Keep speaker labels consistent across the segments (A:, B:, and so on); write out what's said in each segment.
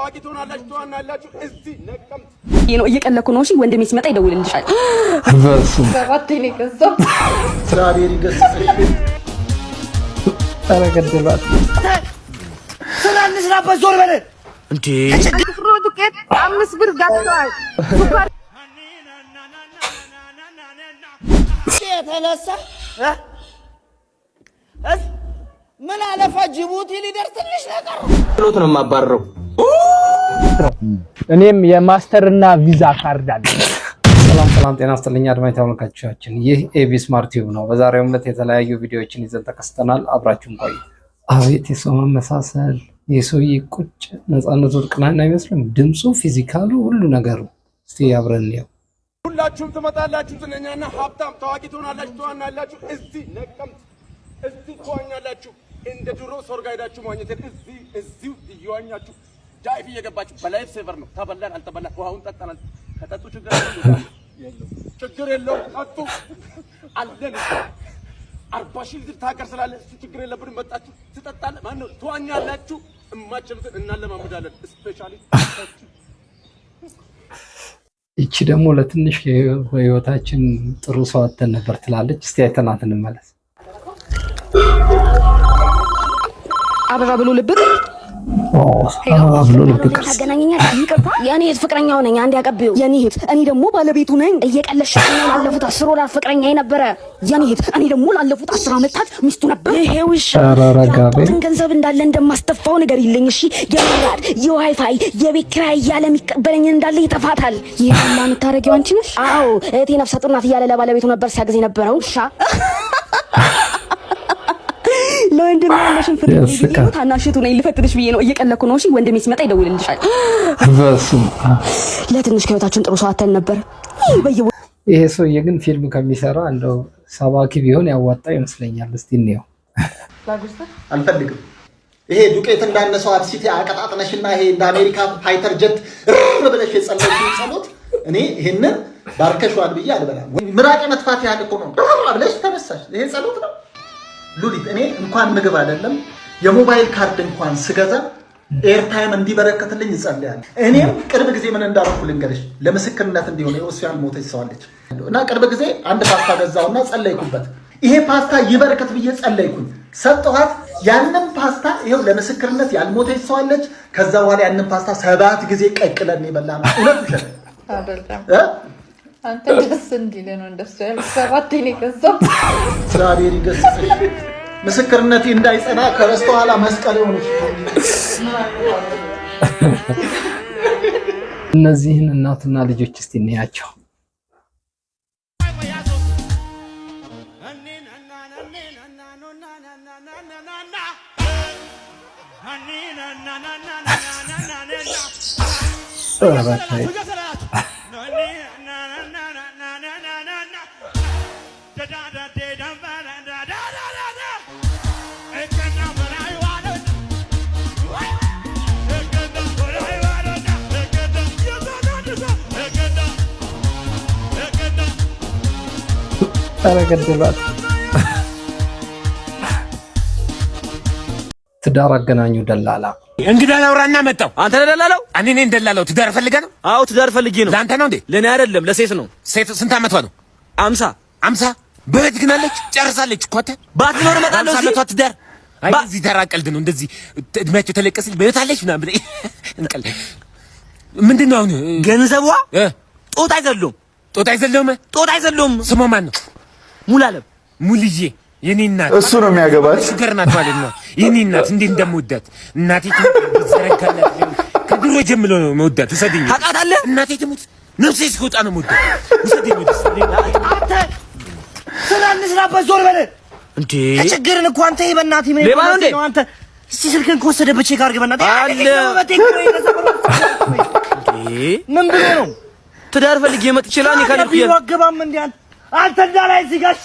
A: ታዋቂ ትሆናላችሁ ትዋናላችሁ እዚህ ነቀምት
B: ነው እየቀለኩ ነው። እሺ ወንድሜ ሲመጣ ይደውልልሻል።
C: በሱ
D: ሰባቴን ከዛው
A: ትራቤሪ ገስጽልኝ
C: አረገደባት
A: ሰላምስ ራባ ዞር በለ
C: እንዴ
D: ፍሮ ዱቄት 5 ብር ጋጥቷል።
A: የተነሳ ምን አለፋ ጅቡቲ ሊደርስልሽ ነገር
C: ሎት ነው የማባረረው።
E: እኔም የማስተርና ቪዛ ካርድ አለ።
C: ሰላም ጤና ይስጥልኝ አድማጭ ተመልካቾቻችን፣ ይህ ኤቢ ስማርት ቲዩብ ነው። በዛሬው ዕለት የተለያዩ ቪዲዮዎችን ይዘን ተከስተናል። አብራችሁን ቆዩ። አቤት የሰው መመሳሰል፣ የሰውዬ ቁጭ ነፃነቱ ቅናና አይመስልም? ድምፁ፣ ፊዚካሉ፣ ሁሉ ነገሩ። እስቲ አብረን ነው
A: ሁላችሁም ትመጣላችሁ ዝነኛና ሀብታም ታዋቂ ትሆናላችሁ ትዋናላችሁ እዚህ ነቀምት እዚህ ትዋኛላችሁ። እንደ ድሮ ሶርጋ ሄዳችሁ ማግኘት እዚሁ እየዋኛችሁ ዳይቭ እየገባችሁ በላይፍ ሴቨር ነው። ተበላን አልተበላን ውሃውን ጠጣናል። ከጠጡ ችግር የለውም ጠጡ አለን። 40 ሺህ ሊትር ታቀር ስላለ እሱ ችግር የለብንም። መጣችሁ ትጠጣለ ማነው ትዋኛላችሁ። እማችሉትን እናለማምዳለን። ስፔሻሊ
C: ይቺ ደግሞ ለትንሽ ህይወታችን ጥሩ ሰው አተን ነበር ትላለች። እስቲ አይተናት እንመለስ።
B: አበባ ብሎ ልብቅ
C: ብሎ ልብቅርስ
B: ታገናኘኛለህ። ይቅርታ የኔ ፍቅረኛው ነኝ። አንድ ያቀብዩ የኔ እህት፣ እኔ ደግሞ ባለቤቱ ነኝ። እየቀለሽ ነው። ላለፉት 10 ወራት ፍቅረኛዬ ነበረ የኔ እህት። እኔ ደግሞ ላለፉት 10 ዓመታት ሚስቱ ነበር። ይሄውሽ ያንተን ገንዘብ እንዳለ እንደማስተፋው ነገር ይለኝ። እሺ የመብራት የዋይፋይ የቤት ኪራይ እያለ የሚቀበለኝ እንዳለ ይተፋታል። ይሄን የምታረጊው አንቺ ነሽ? አዎ እህቴ ነፍሰ ጡር ናት እያለ ለባለቤቱ ነበር ሲያገዝ የነበረው። እሺ ለወንድሜ ያለሽን ፍቅር ታናሽቱ ነኝ ልፈትሽ ብዬ ነው። እየቀለኩ ነው። እሺ ወንድሜ ሲመጣ ይደውልልሻል።
C: በስም
B: ለትንሽ ከህይወታችን ጥሩ ሰው አተን ነበር።
C: ይሄ ሰውዬ ግን ፊልም ከሚሰራ እንደው ሰባኪ ቢሆን ያዋጣ ይመስለኛል። እስቲ እንየው።
F: አልፈልግም። ይሄ ዱቄት እንዳነሰው አብሲቲ አቀጣጥነሽና ይሄ እንደ አሜሪካ ፋይተር ጀት ብለሽ የጸለይሽው ጸሎት እኔ ይሄንን ባርከሽዋል ብዬ አልበላም። ምራቅ መጥፋት ያህል እኮ ነው ብለሽ ተነሳሽ። ይሄ ጸሎት ነው ሉሊት። እኔ እንኳን ምግብ አይደለም የሞባይል ካርድ እንኳን ስገዛ ኤርታይም እንዲበረከትልኝ እጸልያለሁ። እኔም ቅርብ ጊዜ ምን እንዳደረኩ ልንገርሽ ለምስክርነት እንዲሆነ የኦሲያን ሞተች ሰዋለች እና ቅርብ ጊዜ አንድ ፓስታ ገዛውና ጸለይኩበት። ይሄ ፓስታ ይበረከት ብዬ ጸለይኩኝ፣ ሰጠኋት። ያንን ፓስታ ይሄው ለምስክርነት ያልሞተች ሰዋለች። ከዛ በኋላ ያንን ፓስታ 7 ጊዜ ቀቅለን ይበላና እውነት ውሸት
D: አይደለም። አንተ ደስ እንዲል ነው እንደሱ ያለው። ሰባቴን ከዛው
F: ትራቤሪ ገስጽልኝ ምስክርነቴ እንዳይጸና ከበስተኋላ መስቀል ሆነች።
C: እነዚህን እናትና ልጆች እስቲ እንያቸው። አረገደባት ትዳር አገናኙ ደላላ
G: እንግዳ ላውራና መጣው። አንተ ደላላው? እኔ ነኝ ደላላው። ትዳር ፈልገህ ነው?
H: አዎ ትዳር ፈልጌ ነው።
G: ለአንተ ነው እንዴ?
H: ለኔ አይደለም ለሴት ነው።
G: ሴት ስንት አመቷ ነው? 50 በቤት ግን አለች ጨርሳለች እኮ። አንተ
H: ባትኖር እመጣለሁ።
G: እዚህ ትዳር አይ እዚህ ተራ ቀልድ ነው። እንደዚህ እድሜያቸው ተለቀስልኝ በቤት አለች ምናምን እንቀል ምንድን ነው አሁን?
H: ገንዘቧ ጦጣ አይዘሉም።
G: ጦጣ አይዘሉም። ስሟ ማን ነው?
H: ሙሉዓለም።
G: ሙልዬ የኔ እናት
I: እሱ ነው የሚያገባት።
G: ሹገር ናት ማለት ነው። የኔ እናት እንዴት እንደምወዳት እናቴ ትዘረጋላት። ከድሮ ጀምሮ ነው መወዳት። ውሰደኝ።
H: ታውቃታለህ?
G: እናቴ ትሙት ነፍሴ እስኪወጣ ነው መወዳት። ውሰደኝ።
A: አንተ ሰላምስ ራባ ዞር በለ
H: እንዴ
A: ችግርን እኮ አንተ በእናትህ ምን
H: ሌባ ነው እንዴ?
A: አንተ እስቲ ስልክን ከወሰደበት ቼክ አድርገህ በእናትህ
H: አለ
A: ምን ብሎ ነው?
H: ትዳር ፈልጌ መጥቼ ላኔ ካልኩ
A: ይወገባም እንዴ አንተ እንዳላይ ሲጋሽ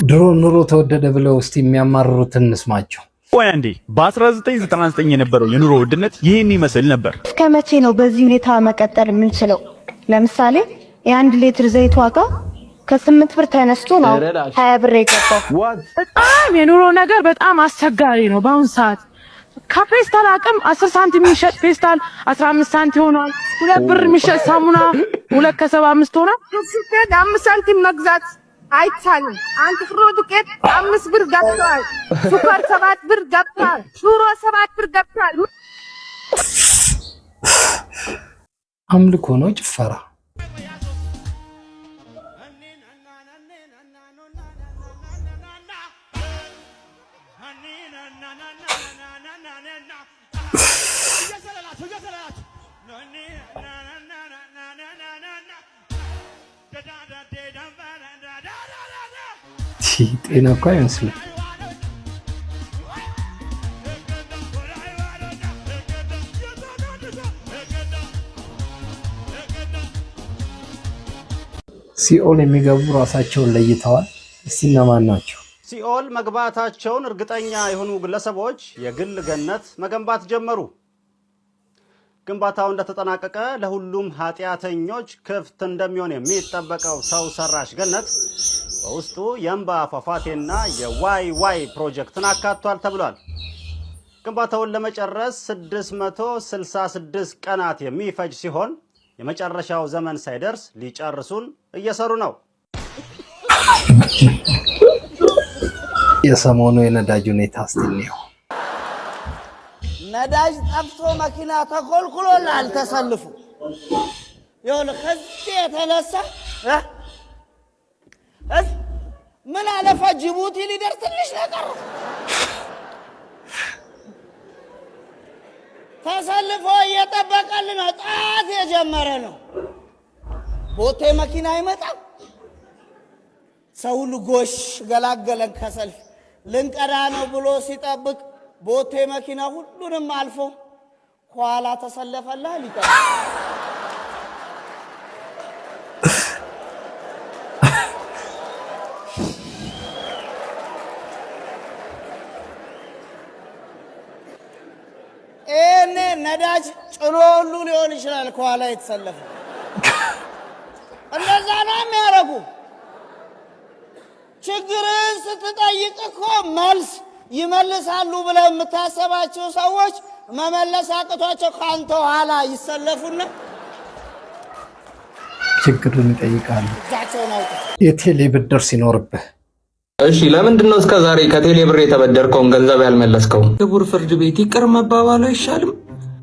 C: ድሮ ኑሮ ተወደደ ብለው እስቲ የሚያማርሩትን እንስማቸው።
I: ቆይ አንዴ በ1999 የነበረው የኑሮ ውድነት ይህን ይመስል ነበር።
J: እስከመቼ ነው በዚህ ሁኔታ መቀጠል የምንችለው? ለምሳሌ የ1 ሊትር ዘይት ዋጋ ከ8 ብር ተነስቶ ነው 20 ብር የገባው።
D: በጣም የኑሮ ነገር በጣም አስቸጋሪ ነው በአሁን ሰዓት።
E: ከፌስታል አቅም 10 ሳንቲም የሚሸጥ ፌስታል 15 ሳንቲም ሆኗል። 2 ብር የሚሸጥ ሳሙና 2.75 ሆኗል። 5 ሳንቲም መግዛት አይቻልም። አንድ ፍሮ ዱቄት 5 ብር ገብቷል። ሱፐር 7 ብር ገብቷል። ሹሮ 7 ብር ገብቷል።
C: አምልኮ ነው ጭፈራ። ጤና እኮ አይመስልም። ሲኦል የሚገቡ ራሳቸውን ለይተዋል። እስቲ እነማን ናቸው?
K: ሲኦል መግባታቸውን እርግጠኛ የሆኑ ግለሰቦች የግል ገነት መገንባት ጀመሩ። ግንባታው እንደተጠናቀቀ ለሁሉም ኃጢአተኞች ክፍት እንደሚሆን የሚጠበቀው ሰው ሰራሽ ገነት በውስጡ የእንባ ፏፏቴና የዋይ ዋይ ፕሮጀክትን አካቷል ተብሏል። ግንባታውን ለመጨረስ 666 ቀናት የሚፈጅ ሲሆን የመጨረሻው ዘመን ሳይደርስ ሊጨርሱን እየሰሩ ነው።
C: የሰሞኑ የነዳጅ ሁኔታ አስተልየው
L: ነዳጅ ጠፍቶ መኪና ተኮልኩሎላል ተሰልፉ ይሁን ከዚህ የተነሳ ምን አለፈ ጅቡቲ ሊደርስ ትንሽ ነገር ተሰልፎ እየጠበቀልን ነው። ጣት የጀመረ ነው። ቦቴ መኪና አይመጣም። ሰው ሁሉ ጎሽ ገላገለን ከሰልፍ ልንቀዳ ነው ብሎ ሲጠብቅ ቦቴ መኪና ሁሉንም አልፎ ኋላ ተሰለፈላ ሊቀር ነዳጅ ጭኖ ሁሉ ሊሆን ይችላል ከኋላ የተሰለፈ እንደዛ ነው የሚያደርጉ። ችግርን ስትጠይቅ እኮ መልስ ይመልሳሉ ብለው የምታሰባቸው ሰዎች መመለስ አቅቷቸው ካንተ ኋላ ይሰለፉና
C: ችግሩን ይጠይቃሉ። የቴሌ ብድር ሲኖርብህ
M: እሺ፣ ለምንድን ነው እስከ ዛሬ ከቴሌ ብር የተበደርከውን ገንዘብ ያልመለስከው?
N: ክቡር ፍርድ ቤት ይቅር መባባሉ አይሻልም?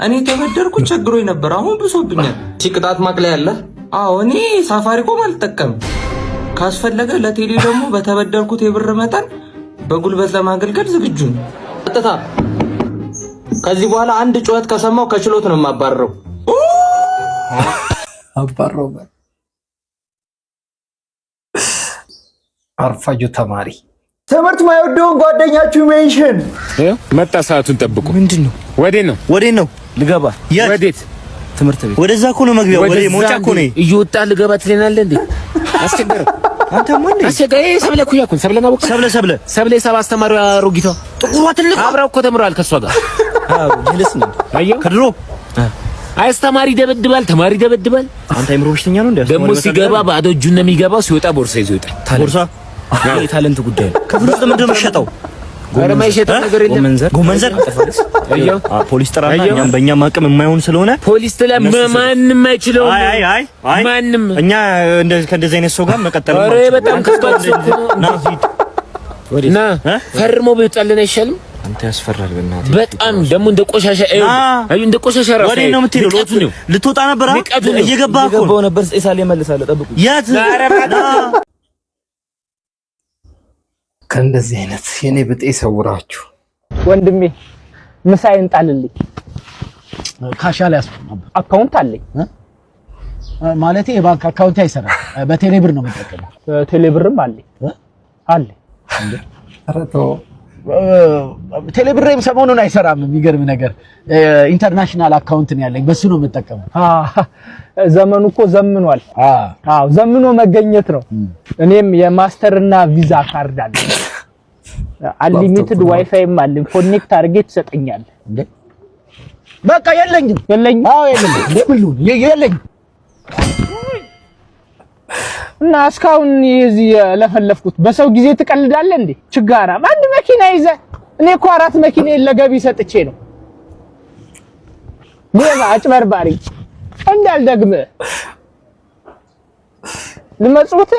N: እኔ ተበደርኩ ቸግሮኝ ነበር፣ አሁን ብሶብኛል።
M: ቅጣት ማቅለያ አለ?
N: አዎ፣ እኔ ሳፋሪኮም አልጠቀም። ካስፈለገ ለቴሌ ደግሞ በተበደርኩት የብር መጠን በጉልበት ለማገልገል ዝግጁ ነኝ።
M: ቀጥታ ከዚህ በኋላ አንድ ጩኸት ከሰማው ከችሎት ነው የማባረረው።
C: አባረው አርፋጁ ተማሪ
F: ትምህርት ማይወደውን ጓደኛችሁ ሜንሽን
G: መጣ። ሰዓቱን ጠብቁ።
H: ምንድነው?
G: ወዴት ነው
H: ልገባ?
G: ወዴት?
H: ትምህርት ቤት። ወደዛ እኮ ነው መግቢያው። ወደ ሞጫ እኮ ነው
G: እየወጣ ልገባ ትለናለህ እንዴ? አስቸገረ።
H: አንተ ማን ነህ?
G: አስቸገረ። ሰብለ እኮ ያኩን ሰብለና ወቅ ሰብለ ሰብ አስተማሪዋ አሮጊቷ ጥቁሯ ትልቅ አብራው እኮ ተምሯል ከሷ ጋር።
H: አዎ ጅልስ ነው።
G: አየው
H: ከድሮ
G: አስተማሪ ደበድባል፣ ተማሪ ደበድባል።
H: አንተ አይምሮ በሽተኛ ነው እንዴ?
G: ደግሞ ሲገባ ባዶ እጁን ነው የሚገባው፣ ሲወጣ ቦርሳ ይዞ ይወጣል።
H: ቦርሳ የታለንት ጉዳይ ነው። ክፍል ውስጥ ምንድን ነው የምትሸጠው?
G: ኧረ የማይሸጠው ነገር የለም።
H: ጎመንዘር
G: አየው።
H: ፖሊስ ጥራና እኛም በእኛም አቅም የማይሆን ስለሆነ
G: ፖሊስ ጥላ ማንም አይችለው።
H: አይ
G: ማንም
H: እኛ ከእንደዚህ አይነት ሰው ጋር መቀጠል
G: ነው። ኧረ በጣም ከባድ ነው። ፈርሞ ቢወጣልን አይሻልም?
H: አንተ ያስፈራል በእናትህ
G: በጣም ደግሞ እንደ ቆሻሻ አዩ እንደ ቆሻሻ ራሱ
H: ወዴት ነው የምትሄደው? ልትወጣ ነበር እየገባህ ነበር። ኢሳል ይመልሳል። ጠብቁ። የት
C: ከእንደዚህ አይነት የኔ ብጤ ሰውራችሁ።
E: ወንድሜ ምሳዬን ጣልልኝ።
O: ካሻላ ያስቆም
E: አካውንት አለኝ
O: ማለቴ የባንክ አካውንት አይሰራም። በቴሌ ብር ነው የምጠቀመው።
E: ቴሌ ብርም አለኝ አለ
O: እንዴ?
C: አረቶ
O: ቴሌ ብርም ሰሞኑን አይሰራም። የሚገርም ነገር ኢንተርናሽናል አካውንት ነው ያለኝ፣ በሱ ነው የምጠቀመው።
E: ዘመኑ እኮ ዘምኗል። አዎ ዘምኖ መገኘት ነው። እኔም የማስተርና ቪዛ ካርድ አለኝ። አንሊሚትድ ዋይፋይም አለኝ። ኮኔክት አድርጌ ትሰጠኛለህ
O: እንዴ? በቃ የለኝም። አዎ የለኝም።
E: እና እስካሁን እዚህ ለፈለፍኩት በሰው ጊዜ ትቀልዳለህ እንዴ? ችጋራ አንድ መኪና ይዘህ። እኔ እኮ 4 መኪና ለገቢ ሰጥቼ ነው ሌባ አጭበርባሪ እንዳልደግምህ ልመጽውት